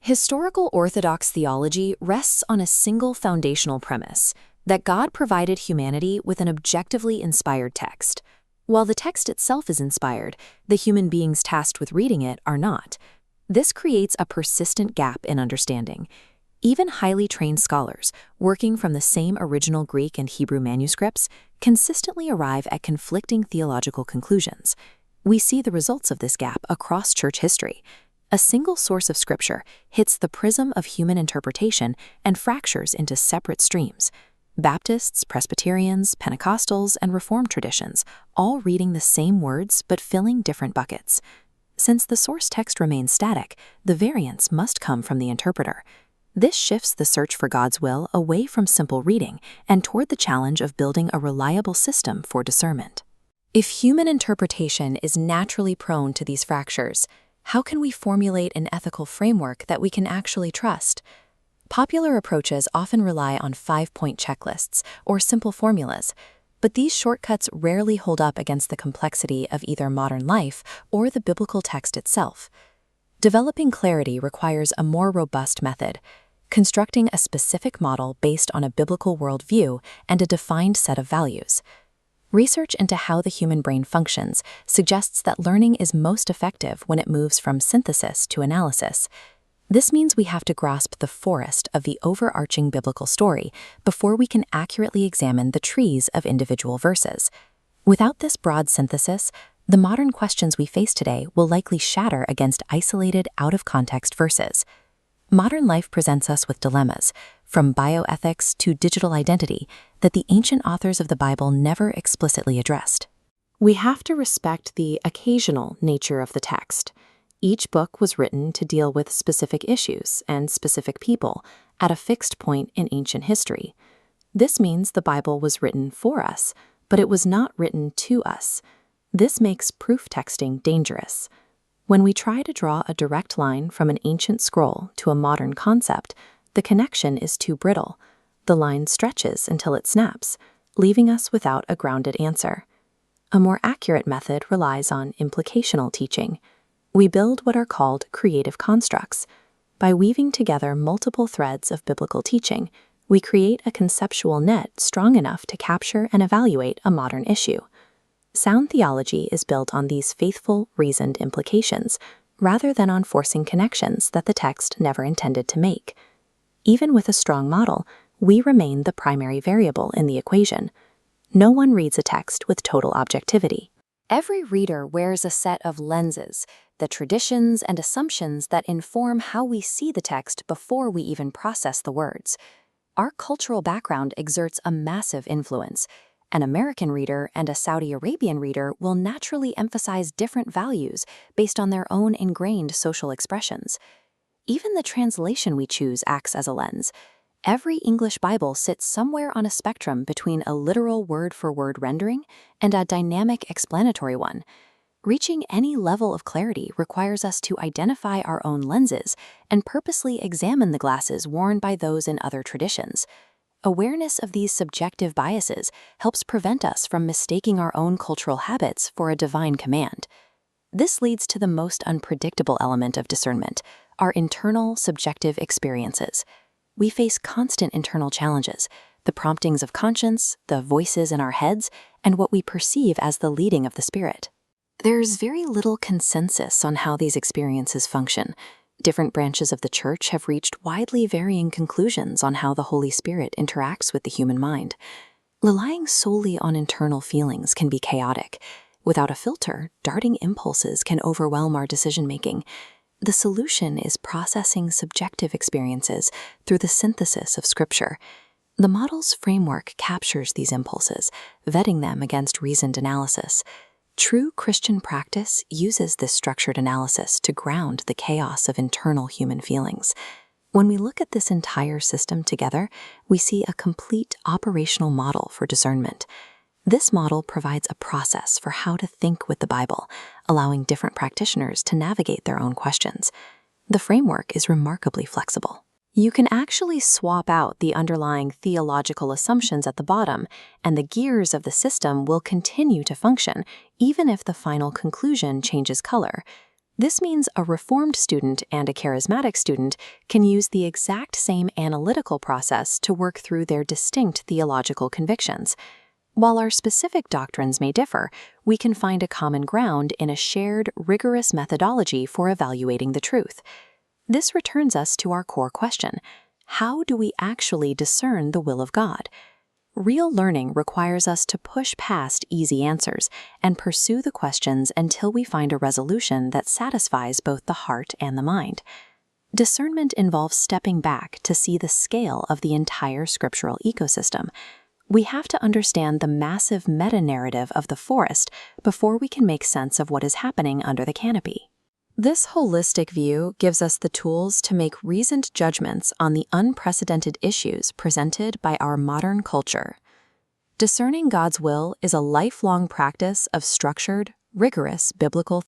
Historical Orthodox theology rests on a single foundational premise, that God provided humanity with an objectively inspired text. While the text itself is inspired, the human beings tasked with reading it are not. This creates a persistent gap in understanding. Even highly trained scholars, working from the same original Greek and Hebrew manuscripts, consistently arrive at conflicting theological conclusions. We see the results of this gap across church history. A single source of Scripture hits the prism of human interpretation and fractures into separate streams. Baptists, Presbyterians, Pentecostals, and Reformed traditions, all reading the same words but filling different buckets. Since the source text remains static, the variance must come from the interpreter. This shifts the search for God's will away from simple reading and toward the challenge of building a reliable system for discernment. If human interpretation is naturally prone to these fractures, how can we formulate an ethical framework that we can actually trust? Popular approaches often rely on 5-point checklists or simple formulas, but these shortcuts rarely hold up against the complexity of either modern life or the biblical text itself. Developing clarity requires a more robust method, constructing a specific model based on a biblical worldview and a defined set of values. Research into how the human brain functions suggests that learning is most effective when it moves from synthesis to analysis. This means we have to grasp the forest of the overarching biblical story before we can accurately examine the trees of individual verses. Without this broad synthesis, the modern questions we face today will likely shatter against isolated, out-of-context verses. Modern life presents us with dilemmas, from bioethics to digital identity, that the ancient authors of the Bible never explicitly addressed. We have to respect the occasional nature of the text. Each book was written to deal with specific issues and specific people at a fixed point in ancient history. This means the Bible was written for us, but it was not written to us. This makes proof texting dangerous. When we try to draw a direct line from an ancient scroll to a modern concept, the connection is too brittle. The line stretches until it snaps, leaving us without a grounded answer. A more accurate method relies on implicational teaching. We build what are called creative constructs. By weaving together multiple threads of biblical teaching, we create a conceptual net strong enough to capture and evaluate a modern issue. Sound theology is built on these faithful, reasoned implications, rather than on forcing connections that the text never intended to make. Even with a strong model, we remain the primary variable in the equation. No one reads a text with total objectivity. Every reader wears a set of lenses, the traditions and assumptions that inform how we see the text before we even process the words. Our cultural background exerts a massive influence. An American reader and a Saudi Arabian reader will naturally emphasize different values based on their own ingrained social expressions. Even the translation we choose acts as a lens. Every English Bible sits somewhere on a spectrum between a literal word-for-word rendering and a dynamic explanatory one. Reaching any level of clarity requires us to identify our own lenses and purposely examine the glasses worn by those in other traditions. Awareness of these subjective biases helps prevent us from mistaking our own cultural habits for a divine command. This leads to the most unpredictable element of discernment, our internal subjective experiences. We face constant internal challenges, the promptings of conscience, the voices in our heads, and what we perceive as the leading of the Spirit. There's very little consensus on how these experiences function. Different branches of the Church have reached widely varying conclusions on how the Holy Spirit interacts with the human mind. Relying solely on internal feelings can be chaotic. Without a filter, darting impulses can overwhelm our decision-making. The solution is processing subjective experiences through the synthesis of Scripture. The model's framework captures these impulses, vetting them against reasoned analysis. True Christian practice uses this structured analysis to ground the chaos of internal human feelings. When we look at this entire system together, we see a complete operational model for discernment. This model provides a process for how to think with the Bible, allowing different practitioners to navigate their own questions. The framework is remarkably flexible. You can actually swap out the underlying theological assumptions at the bottom, and the gears of the system will continue to function, even if the final conclusion changes color. This means a Reformed student and a charismatic student can use the exact same analytical process to work through their distinct theological convictions. While our specific doctrines may differ, we can find a common ground in a shared, rigorous methodology for evaluating the truth. This returns us to our core question: how do we actually discern the will of God? Real learning requires us to push past easy answers and pursue the questions until we find a resolution that satisfies both the heart and the mind. Discernment involves stepping back to see the scale of the entire scriptural ecosystem. We have to understand the massive meta-narrative of the forest before we can make sense of what is happening under the canopy. This holistic view gives us the tools to make reasoned judgments on the unprecedented issues presented by our modern culture. Discerning God's will is a lifelong practice of structured, rigorous biblical